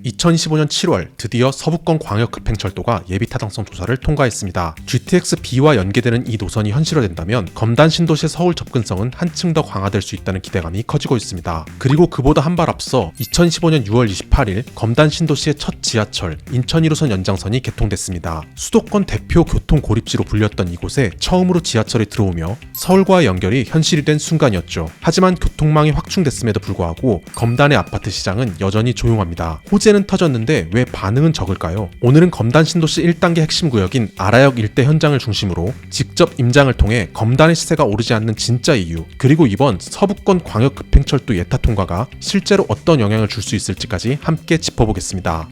2025년 7월 드디어 서부권 광역급행철도가 예비타당성 조사를 통과했습니다. GTX-B와 연계되는 이 노선이 현실화된다면 검단 신도시의 서울 접근성은 한층 더 강화될 수 있다는 기대감이 커지고 있습니다. 그리고 그보다 한 발 앞서 2015년 6월 28일 검단 신도시의 첫 지하철 인천 1호선 연장선이 개통됐습니다. 수도권 대표 교통 고립지로 불렸던 이곳에 처음으로 지하철이 들어오며 서울과의 연결이 현실이 된 순간이었죠. 하지만 교통망이 확충됐음에도 불구하고 검단의 아파트 시장은 여전히 조용합니다. 호재는 터졌는데 왜 반응은 적을까요? 오늘은 검단 신도시 1단계 핵심 구역인 아라역 일대 현장을 중심으로 직접 임장을 통해 검단의 시세가 오르지 않는 진짜 이유, 그리고 이번 서부권 광역급행철도 예타 통과가 실제로 어떤 영향을 줄 수 있을지까지 함께 짚어보겠습니다.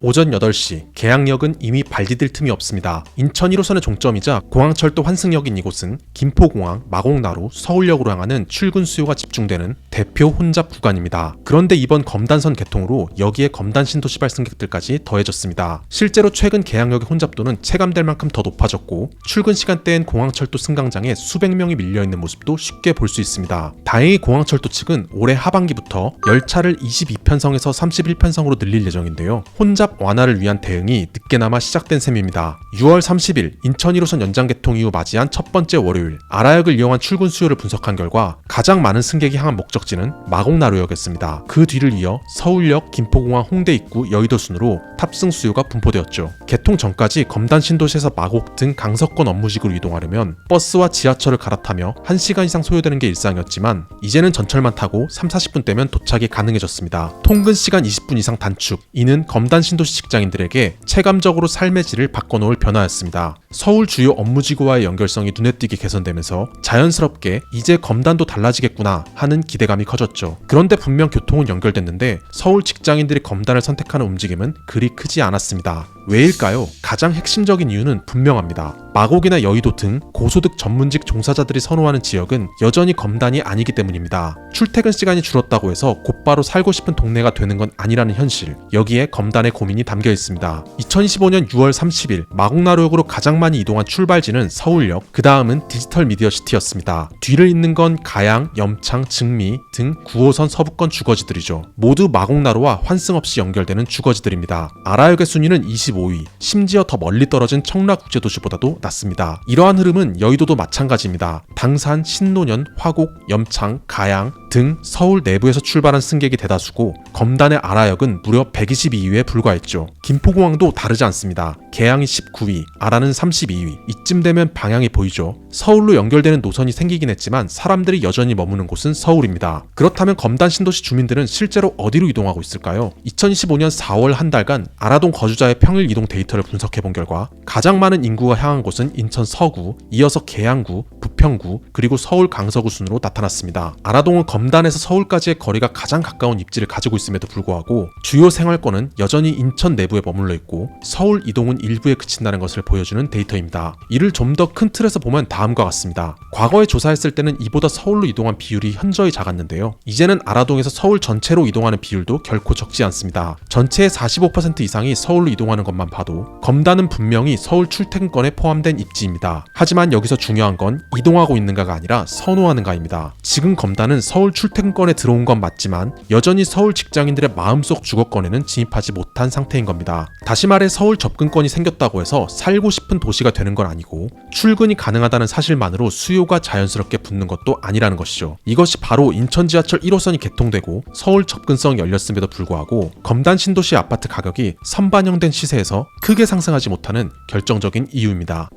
오전 8시, 계양역은 이미 발디딜 틈이 없습니다. 인천 1호선의 종점이자 공항철도 환승역인 이곳은 김포공항, 마곡나루, 서울역으로 향하는 출근 수요가 집중되는 대표 혼잡 구간입니다. 그런데 이번 검단선 개통으로 여기에 검단 신도시 승객들까지 더해졌습니다. 실제로 최근 계양역의 혼잡도는 체감될 만큼 더 높아졌고 출근 시간대엔 공항철도 승강장에 수백 명이 밀려있는 모습도 쉽게 볼 수 있습니다. 다행히 공항철도 측은 올해 하반기부터 열차를 22편성에서 31편성으로 늘릴 예정인데요. 혼잡 완화를 위한 대응이 늦게나마 시작된 셈입니다. 6월 30일 인천 1호선 연장 개통 이후 맞이한 첫 번째 월요일, 아라역을 이용한 출근 수요를 분석한 결과 가장 많은 승객이 향한 목적지는 마곡나루역이었습니다. 그 뒤를 이어 서울역, 김포공항, 홍대 입구, 여의도 순으로 탑승 수요가 분포되었죠. 개통 전까지 검단 신도시에서 마곡 등 강서권 업무직으로 이동하려면 버스와 지하철을 갈아타며 1시간 이상 소요되는 게 일상이었지만 이제는 전철만 타고 30-40분대면 도착이 가능해졌습니다. 통근 시간 20분 이상 단축, 이는 검단 신도시 직장인들에게 체감적으로 삶의 질을 바꿔놓을 변화였습니다. 서울 주요 업무지구와의 연결성이 눈에 띄게 개선되면서 자연스럽게 이제 검단도 달라지겠구나 하는 기대감이 커졌죠. 그런데 분명 교통은 연결됐는데 서울 직장인들이 검단을 선택하는 움직임은 그리 크지 않았습니다. 왜일까요? 가장 핵심적인 이유는 분명합니다. 마곡이나 여의도 등 고소득 전문직 종사자들이 선호하는 지역은 여전히 검단이 아니기 때문입니다. 출퇴근 시간이 줄었다고 해서 곧바로 살고 싶은 동네가 되는 건 아니라는 현실, 여기에 검단의 고민이 담겨 있습니다. 2025년 6월 30일 마곡나루역으로 가장 많이 이동한 출발지는 서울역, 그 다음은 디지털 미디어 시티였습니다. 뒤를 잇는 건 가양, 염창, 증미 등 9호선 서부권 주거지들이죠. 모두 마곡나루와 환승 없이 연결되는 주거지들입니다. 아라역의 순위는 25위, 심지어 더 멀리 떨어진 청라국제도시보다도 낮습니다. 이러한 흐름은 여의도도 마찬가지입니다. 당산, 신논현, 화곡, 염창, 가양 등 서울 내부에서 출발한 승객이 대다수고 검단의 아라역은 무려 122위에 불과했죠. 김포공항도 다르지 않습니다. 계양이 19위, 아라는 32위. 이쯤 되면 방향이 보이죠. 서울로 연결되는 노선이 생기긴 했지만 사람들이 여전히 머무는 곳은 서울입니다. 그렇다면 검단 신도시 주민들은 실제로 어디로 이동하고 있을까요? 2015년 4월 한 달간 아라동 거주자의 평일 이동 데이터를 분석해본 결과 가장 많은 인구가 향한 곳은 인천 서구, 이어서 계양구, 부평구, 그리고 서울 강서구 순으로 나타났습니다. 아라동은 검단에서 서울까지의 거리가 가장 가까운 입지를 가지고 있음에도 불구하고 주요 생활권은 여전히 인천 내부에 머물러 있고 서울 이동은 일부에 그친다는 것을 보여주는 데이터입니다. 이를 좀 더 큰 틀에서 보면 다음과 같습니다. 과거에 조사했을 때는 이보다 서울로 이동한 비율이 현저히 작았는데요. 이제는 아라동에서 서울 전체로 이동하는 비율도 결코 적지 않습니다. 전체의 45% 이상이 서울로 이동하는 것만 봐도 검단은 분명히 서울 출퇴근권에 포함된 입지입니다. 하지만 여기서 중요한 건 이동하고 있는가가 아니라 선호하는가입니다. 지금 검단은 서울 출퇴근권에 들어온 건 맞지만 여전히 서울 직장인들의 마음속 주거권에는 진입하지 못한 상태인 겁니다. 다시 말해 서울 접근권이 생겼다고 해서 살고 싶은 도시가 되는 건 아니고 출근이 가능하다는 사실만으로 수요가 자연스럽게 붙는 것도 아니라는 것이죠. 이것이 바로 인천 지하철 1호선이 개통되고 서울 접근성이 열렸음에도 불구하고 검단 신도시 아파트 가격이 선반영된 시세에서 크게 상승하지 못하는 결정적인 이유입니다.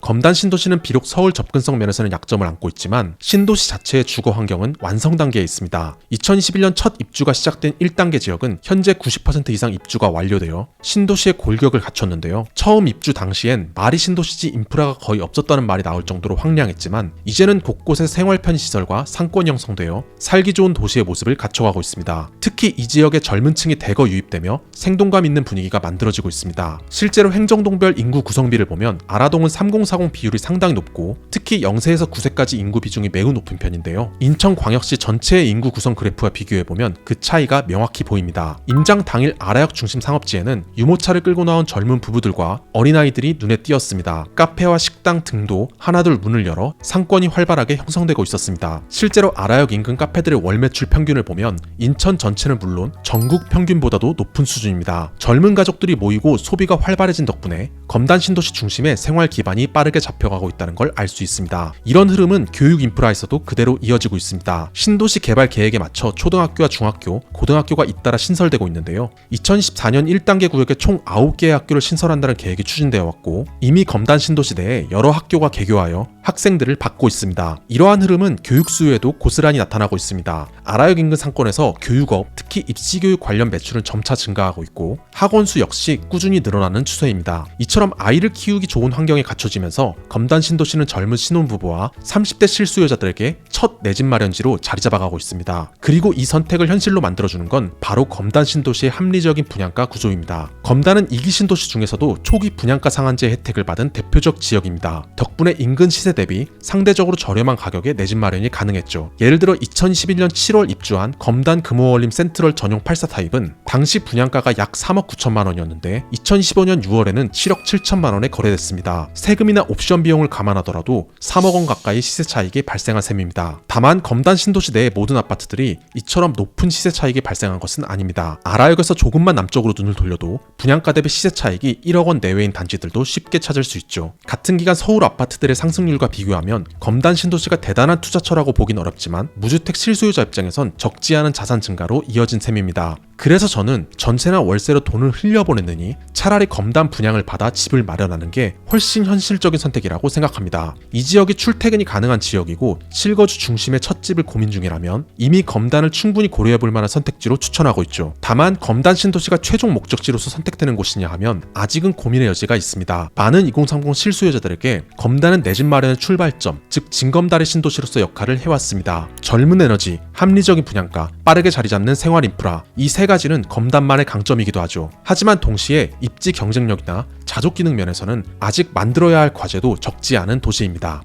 검단 신도시는 비록 서울 접근성 면에서는 약점을 안고 있지만 신도시 자체의 주거 환경은 완성 단계에 있습니다. 2021년 첫 입주가 시작된 1단계 지역은 현재 90% 이상 입주가 완료되어 신도시의 골격을 갖췄는데요. 처음 입주 당시엔 말이 신도시지 인프라가 거의 없었다는 말이 나올 정도로 황량했지만 이제는 곳곳에 생활 편의 시설과 상권이 형성되어 살기 좋은 도시의 모습을 갖춰가고 있습니다. 특히 이 지역에 젊은 층이 대거 유입되며 생동감 있는 분위기가 만들어지고 있습니다. 실제로 행정동별 인구 구성비를 보면 아라동은 304 교통사고 비율이 상당히 높고 특히 0세에서 9세까지 인구 비중이 매우 높은 편인데요. 인천광역시 전체의 인구 구성 그래프와 비교해보면 그 차이가 명확히 보입니다. 임장 당일 아라역 중심 상업지에는 유모차를 끌고 나온 젊은 부부들과 어린아이들이 눈에 띄었습니다. 카페와 식당 등도 하나둘 문을 열어 상권이 활발하게 형성되고 있었습니다. 실제로 아라역 인근 카페들의 월 매출 평균을 보면 인천 전체는 물론 전국 평균보다도 높은 수준입니다. 젊은 가족들이 모이고 소비가 활발해진 덕분에 검단 신도시 중심의 생활 기반이 빠르게 잡혀가고 있다는 걸 알 수 있습니다. 이런 흐름은 교육 인프라에서도 그대로 이어지고 있습니다. 신도시 개발 계획에 맞춰 초등학교와 중학교, 고등학교가 잇따라 신설되고 있는데요. 2014년 1단계 구역에 총 9개의 학교를 신설한다는 계획이 추진되어 왔고 이미 검단 신도시 내에 여러 학교가 개교하여 학생들을 받고 있습니다. 이러한 흐름은 교육 수요에도 고스란히 나타나고 있습니다. 아라역 인근 상권에서 교육업, 특히 입시교육 관련 매출은 점차 증가하고 있고 학원 수 역시 꾸준히 늘어나는 추세입니다. 이처럼 아이를 키우기 좋은 환경이 갖춰지면서 검단 신도시는 젊은 신혼부부와 30대 실수요자들에게 첫 내 집 마련지로 자리 잡아가고 있습니다. 그리고 이 선택을 현실로 만들어주는 건 바로 검단 신도시의 합리적인 분양가 구조입니다. 검단은 2기 신도시 중에서도 초기 분양가 상한제 혜택을 받은 대표적 지역입니다. 덕분에 인근 시세 대비 상대적으로 저렴한 가격에 내 집 마련이 가능했죠. 예를 들어 2021년 7월 입주한 검단 금호월림 센트럴 전용 84 타입은 당시 분양가가 약 3억 9천만 원이었는데 2015년 6월에는 7억 7천만 원에 거래됐습니다. 세금이나 옵션 비용을 감안하더라도 3억 원 가까이 시세 차익이 발생한 셈입니다. 다만 검단 신도시 내의 모든 아파트들이 이처럼 높은 시세 차익이 발생한 것은 아닙니다. 아라역에서 조금만 남쪽으로 눈을 돌려도 분양가 대비 시세 차익이 1억 원 내외인 단지들도 쉽게 찾을 수 있죠. 같은 기간 서울 아파트들의 상승률과 비교하면 검단 신도시가 대단한 투자처라고 보긴 어렵지만 무주택 실소유자 입장에선 적지 않은 자산 증가로 이어진 셈입니다. 그래서 저는 전세나 월세로 돈을 흘려보냈느니 차라리 검단 분양을 받아 집을 마련하는 게 훨씬 현실적인 선택이라고 생각합니다. 이 지역이 출퇴근이 가능한 지역이고 실거주 중심의 첫 집을 고민 중이라면 이미 검단을 충분히 고려해볼 만한 선택지로 추천하고 있죠. 다만 검단 신도시가 최종 목적지로서 선택되는 곳이냐 하면 아직은 고민의 여지가 있습니다. 많은 2030 실수요자들에게 검단은 내 집 마련의 출발점, 즉 징검다리 신도시로서 역할을 해왔습니다. 젊은 에너지, 합리적인 분양가, 빠르게 자리 잡는 생활 인프라, 이 세 가지는 검단만의 강점이기도 하죠. 하지만 동시에 입지 경쟁력이나 자족 기능 면에서는 아직 만들어야 할 과제도 적지 않은 도시입니다.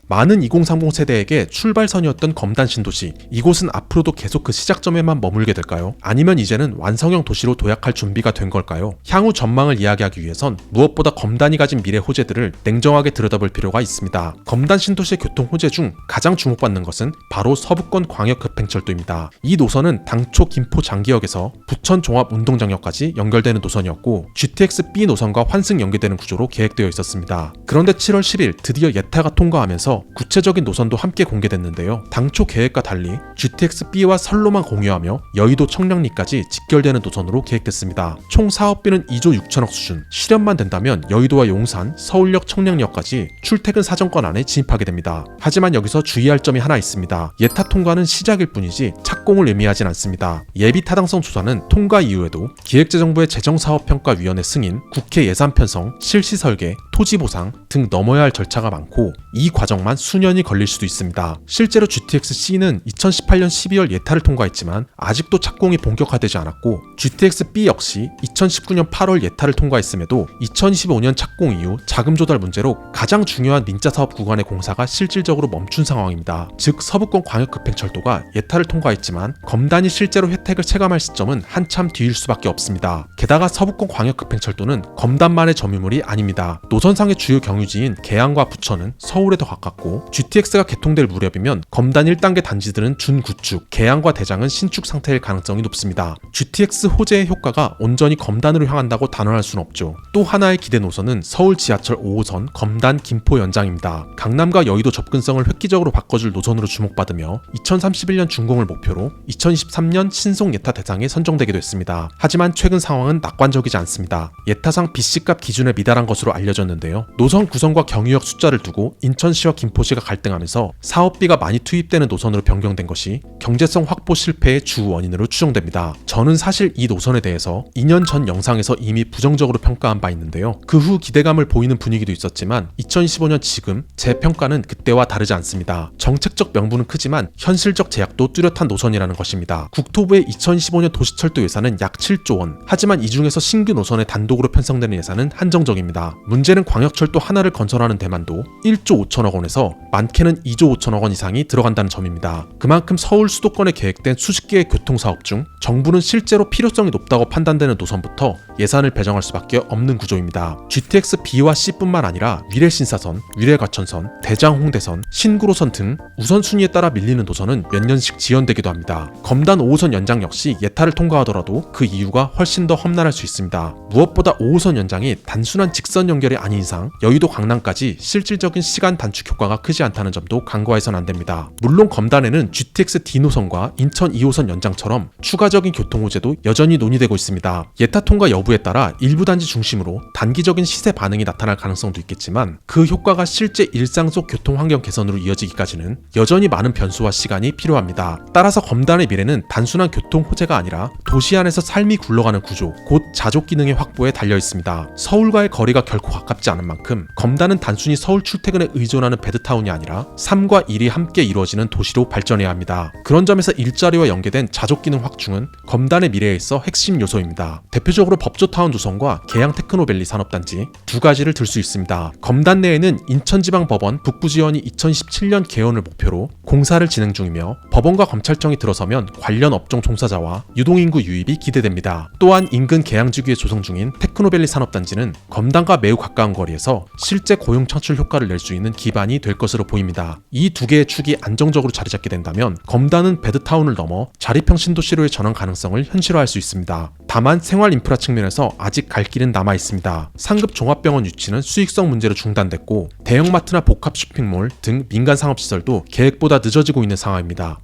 많은 2030 세대에게 출발선이었던 검단 신도시, 이곳은 앞으로도 계속 그 시작점에만 머물게 될까요? 아니면 이제는 완성형 도시로 도약할 준비가 된 걸까요? 향후 전망을 이야기하기 위해선 무엇보다 검단이 가진 미래 호재들을 냉정하게 들여다볼 필요가 있습니다. 검단 신도시의 교통 호재 중 가장 주목받는 것은 바로 서부권 광역급행철도입니다. 이 노선은 당초 김포 장기역에서 부천 종합운동장역까지 연결되는 노선이었고 GTX B 노선과 환승 연계되는 구조로 계획되어 있었습니다. 그런데 7월 10일 드디어 예타가 통과하면서 구체적인 노선도 함께 공개됐는데요. 당초 계획과 달리 GTX-B와 선로만 공유하며 여의도 청량리까지 직결되는 노선으로 계획됐습니다. 총 사업비는 2조 6천억 수준, 실현만 된다면 여의도와 용산, 서울역 청량리역까지 출퇴근 사정권 안에 진입하게 됩니다. 하지만 여기서 주의할 점이 하나 있습니다. 예타 통과는 시작일 뿐이지 착공을 의미하진 않습니다. 예비 타당성 조사는 통과 이후에도 기획재정부의 재정사업평가위원회 승인, 국회 예산 편성, 실시 설계, 토지 보상 등 넘어야 할 절차가 많고 이 과정만 수년이 걸릴 수도 있습니다. 실제로 GTX-C는 2018년 12월 예타를 통과했지만 아직도 착공이 본격화되지 않았고 GTX-B 역시 2019년 8월 예타를 통과했음에도 2025년 착공 이후 자금 조달 문제로 가장 중요한 민자 사업 구간의 공사가 실질적으로 멈춘 상황입니다. 즉 서부권 광역급행철도가 예타를 통과했지만 검단이 실제로 혜택을 체감할 시점은 한참 뒤일 수밖에 없습니다. 게다가 서부권 광역급행철도는 검단만의 점유물이 아닙니다. 노선상의 주요 경유지인 계양과 부천은 서울에 더 가깝고 GTX가 개통될 무렵이면 검단 1단계 단지들은 준구축, 계양과 대장은 신축 상태일 가능성이 높습니다. GTX 호재의 효과가 온전히 검단으로 향한다고 단언할 수는 없죠. 또 하나의 기대 노선은 서울 지하철 5호선 검단 김포 연장입니다. 강남과 여의도 접근성을 획기적으로 바꿔줄 노선으로 주목받으며 2031년 준공을 목표로 2023년 신속 예타 대상에 선정되기도 했습니다. 하지만 최근 상황은 낙관적이지 않습니다. 예타상 BC값 기준에 미달한 것으로 알려졌는데요. 노선 구성과 경유역 숫자를 두고 인천시와 김포시가 갈등하면서 사업비가 많이 투입되는 노선으로 변경된 것이 경제성 확보 실패의 주 원인으로 추정됩니다. 저는 사실 이 노선에 대해서 2년 전 영상에서 이미 부정적으로 평가한 바 있는데요. 그 후 기대감을 보이는 분위기도 있었지만 2025년 지금 제 평가는 그때와 다르지 않습니다. 정책적 명분은 크지만 현실적 제약도 뚜렷한 노선이라는 것입니다. 국토부의 2025년 도시철도 예산은 약 7조 원. 하지만 이 중에서 신규 노선에 단독으로 편성되는 예산은 한정적입니다. 문제는 광역철도 하나를 건설하는 데만도 1조 5천억 원에서 많게는 2조 5천억 원 이상이 들어간다는 점입니다. 그만큼 서울 수도권에 계획된 수십 개의 교통사업 중 정부는 실제로 필요성이 높다고 판단되는 노선부터 예산을 배정할 수밖에 없는 구조입니다. GTX B와 C뿐만 아니라 위례신사선, 위례과천선, 대장홍대선, 신구로선 등 우선순위에 따라 밀리는 노선은 몇 년씩 지연되기도 합니다. 검단 5호선 연장 역시 예타를 통과하더라도 그 이유가 훨씬 더 험난할 수 있습니다. 무엇보다 5호선 연장이 단순한 직선 연결이 아닌 이상 여의도 강남까지 실질적인 시간 단축 효과가 크지 않다는 점도 간과해서는 안 됩니다. 물론 검단에는 GTX D 노선과 인천 2호선 연장처럼 추가적인 교통호재도 여전히 논의되고 있습니다. 예타 통과 여부에 따라 일부 단지 중심으로 단기적인 시세 반응이 나타날 가능성도 있겠지만 그 효과가 실제 일상 속 교통 환경 개선으로 이어지기까지는 여전히 많은 변수와 시간이 필요합니다. 따라서 검단의 미래는 단순한 교통 호재가 아니라 도시 안에서 삶이 굴러가는 구조, 곧 자족 기능의 확보에 달려 있습니다. 서울과의 거리가 결코 가깝지 않은 만큼 검단은 단순히 서울 출퇴근에 의존하는 베드타운이 아니라 삶과 일이 함께 이루어지는 도시로 발전해야 합니다. 그런 점에서 일자리와 연계된 자족 기능 확충은 검단의 미래에 있어 핵심 요소입니다. 대표적으로 법조타운 노선과 계양 테크노밸리 산업단지 두 가지를 들 수 있습니다. 검단 내에는 인천지방법원 북부지원이 2017년 개원을 목표로 공사를 진행 중이며 법원과 검찰청이 들어서면 관련 업종 종사자와 유동인구 유입이 기대됩니다. 또한 인근 계양지구에 조성 중인 테크노밸리 산업단지는 검단과 매우 가까운 거리에서 실제 고용 창출 효과를 낼 수 있는 기반이 될 것으로 보입니다. 이 두 개의 축이 안정적으로 자리 잡게 된다면 검단은 베드타운을 넘어 자립형 신도시로의 전환 가능성을 현실화할 수 있습니다. 다만 생활 인프라 측면에서 아직 갈 길은 남아 있습니다. 상급 종합병원 유치는 수익성 문제로 중단됐고 대형마트나 복합 쇼핑몰 등 민간 상업시설도 계획보다 늦어지고 있는 상황입니다.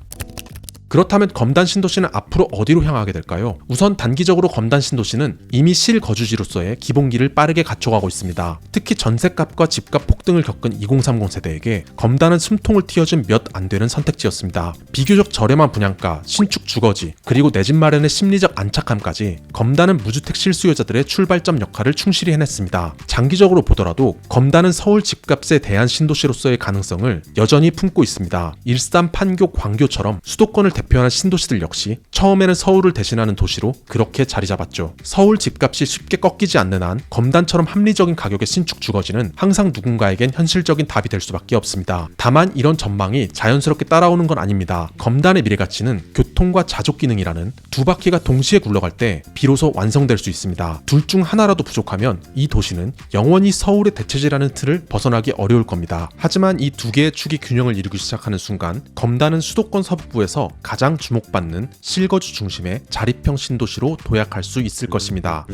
그렇다면 검단 신도시는 앞으로 어디로 향하게 될까요? 우선 단기적으로 검단 신도시는 이미 실거주지로서의 기본기를 빠르게 갖춰가고 있습니다. 특히 전셋값과 집값 폭등을 겪은 2030 세대에게 검단은 숨통을 틔워준 몇 안 되는 선택지였습니다. 비교적 저렴한 분양가, 신축 주거지, 그리고 내 집 마련의 심리적 안착감까지 검단은 무주택 실수요자들의 출발점 역할을 충실히 해냈습니다. 장기적으로 보더라도 검단은 서울 집값에 대한 신도시로서의 가능성을 여전히 품고 있습니다. 일산, 판교, 광교처럼 수도권을 대표하는 신도시들 역시 처음에는 서울을 대신하는 도시로 그렇게 자리 잡았죠. 서울 집값이 쉽게 꺾이지 않는 한 검단처럼 합리적인 가격의 신축 주거지는 항상 누군가에겐 현실적인 답이 될 수밖에 없습니다. 다만 이런 전망이 자연스럽게 따라오는 건 아닙니다. 검단의 미래 가치는 교통과 자족 기능이라는 두 바퀴가 동시에 굴러갈 때 비로소 완성될 수 있습니다. 둘 중 하나라도 부족하면 이 도시는 영원히 서울의 대체제라는 틀을 벗어나기 어려울 겁니다. 하지만 이 두 개의 축이 균형을 이루기 시작하는 순간 검단은 수도권 서북부에서 가장 주목받는 실거주 중심의 자립형 신도시로 도약할 수 있을 것입니다.